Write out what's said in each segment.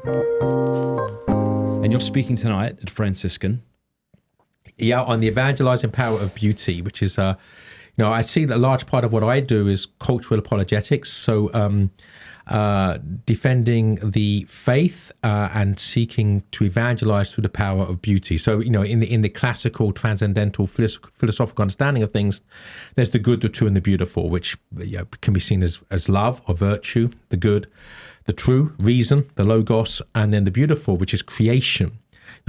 And you're speaking tonight at Franciscan. Yeah, on the evangelizing power of beauty, which is, I see that a large part of what I do is cultural apologetics. So defending the faith and seeking to evangelize through the power of beauty. So, in the classical transcendental philosophical understanding of things, there's the good, the true, and the beautiful, which can be seen as love or virtue, the good, the true, reason, the logos, and then the beautiful, which is creation.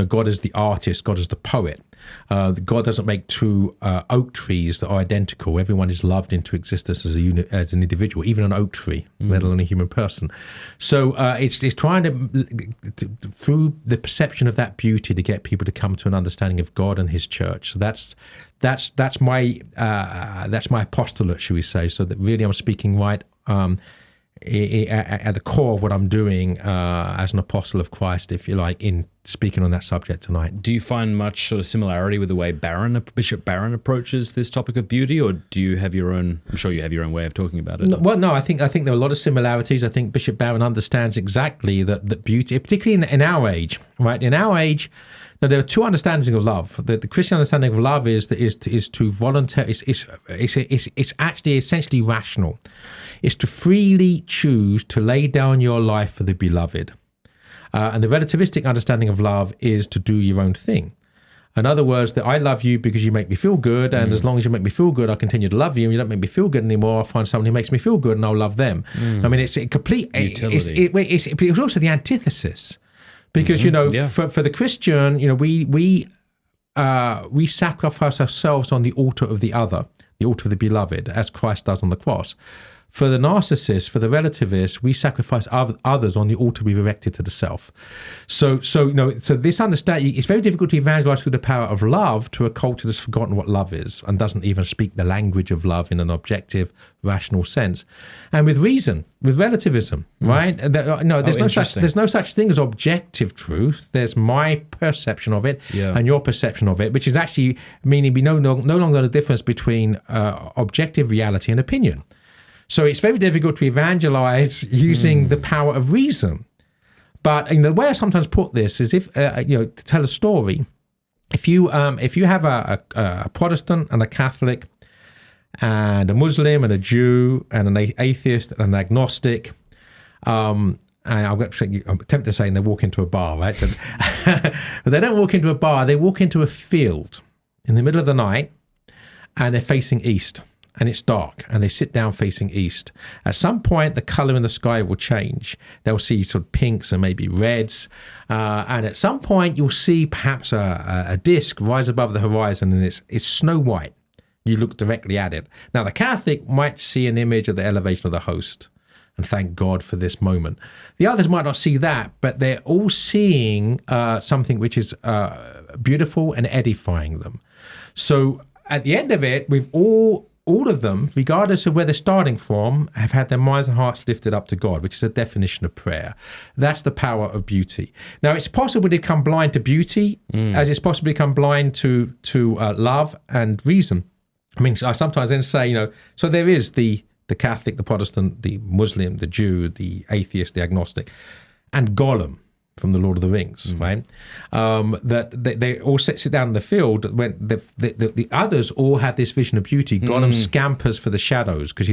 God is the artist, God is the poet. God doesn't make two oak trees that are identical. Everyone is loved into existence as an individual, even an oak tree, let alone a human person. So it's trying to, through the perception of that beauty, to get people to come to an understanding of God and His church. So that's my postulate, should we say? So that really I'm speaking right at the core of what I'm doing as an apostle of Christ, if you like, in speaking on that subject tonight. Do you find much sort of similarity with the way Bishop Barron approaches this topic of beauty, or do you have your own? I'm sure you have your own way of talking about it. No, I think there are a lot of similarities. I think Bishop Barron understands exactly that beauty, particularly in our age, right? In our age, now, there are two understandings of love. The Christian understanding of love is to volunteer. It's actually essentially rational. It's to freely choose to lay down your life for the beloved. And the relativistic understanding of love is to do your own thing. In other words, that I love you because you make me feel good, and as long as you make me feel good, I continue to love you. And you don't make me feel good anymore, I'll find someone who makes me feel good, and I'll love them. I mean, it's a complete utility. It's also the antithesis. Because for the Christian, we sacrifice ourselves on the altar of the other, the altar of the beloved, as Christ does on the cross. For the narcissist, for the relativist, we sacrifice others on the altar we've erected to the self. So this understanding, it's very difficult to evangelize through the power of love to a culture that's forgotten what love is and doesn't even speak the language of love in an objective, rational sense. And with reason, with relativism, right? There's no such thing as objective truth. There's my perception of it and your perception of it, which is actually meaning we no longer the difference between objective reality and opinion. So it's very difficult to evangelize using the power of reason. But the way I sometimes put this is if to tell a story, if you have a Protestant and a Catholic and a Muslim and a Jew and an atheist and an agnostic, and I'm tempted to say they walk into a bar, right? But they don't walk into a bar, they walk into a field in the middle of the night and they're facing east. And it's dark, and they sit down facing east. At some point, the color in the sky will change. They'll see sort of pinks and maybe reds. And at some point, you'll see perhaps a disc rise above the horizon, and it's snow white. You look directly at it. Now, the Catholic might see an image of the elevation of the host and thank God for this moment. The others might not see that, but they're all seeing something which is beautiful and edifying them. So at the end of it, we've all of them, regardless of where they're starting from, have had their minds and hearts lifted up to God, which is a definition of prayer. That's the power of beauty. Now, it's possible to become blind to beauty, as it's possible to become blind to love and reason. I mean, I sometimes then say, so there is the Catholic, the Protestant, the Muslim, the Jew, the atheist, the agnostic, and Gollum from the Lord of the Rings, right? That they all sit down in the field when the others all have this vision of beauty. Gollum scampers for the shadows because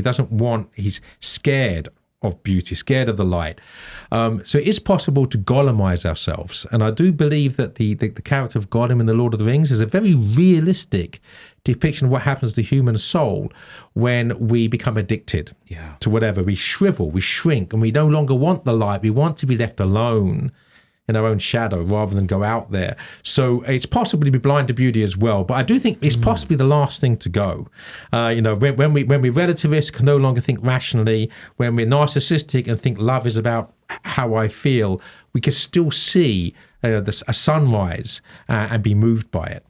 he's scared of beauty, scared of the light. So it is possible to Gollumize ourselves. And I do believe that the character of Gollum in the Lord of the Rings is a very realistic depiction of what happens to the human soul when we become addicted to whatever. We shrivel, we shrink, and we no longer want the light. We want to be left alone in our own shadow rather than go out there. So it's possible to be blind to beauty as well. But I do think it's possibly the last thing to go. When we're relativists, can no longer think rationally. When we're narcissistic and think love is about how I feel, we can still see a sunrise and be moved by it.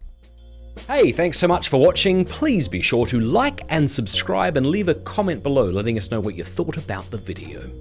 Hey, thanks so much for watching. Please be sure to like and subscribe and leave a comment below letting us know what you thought about the video.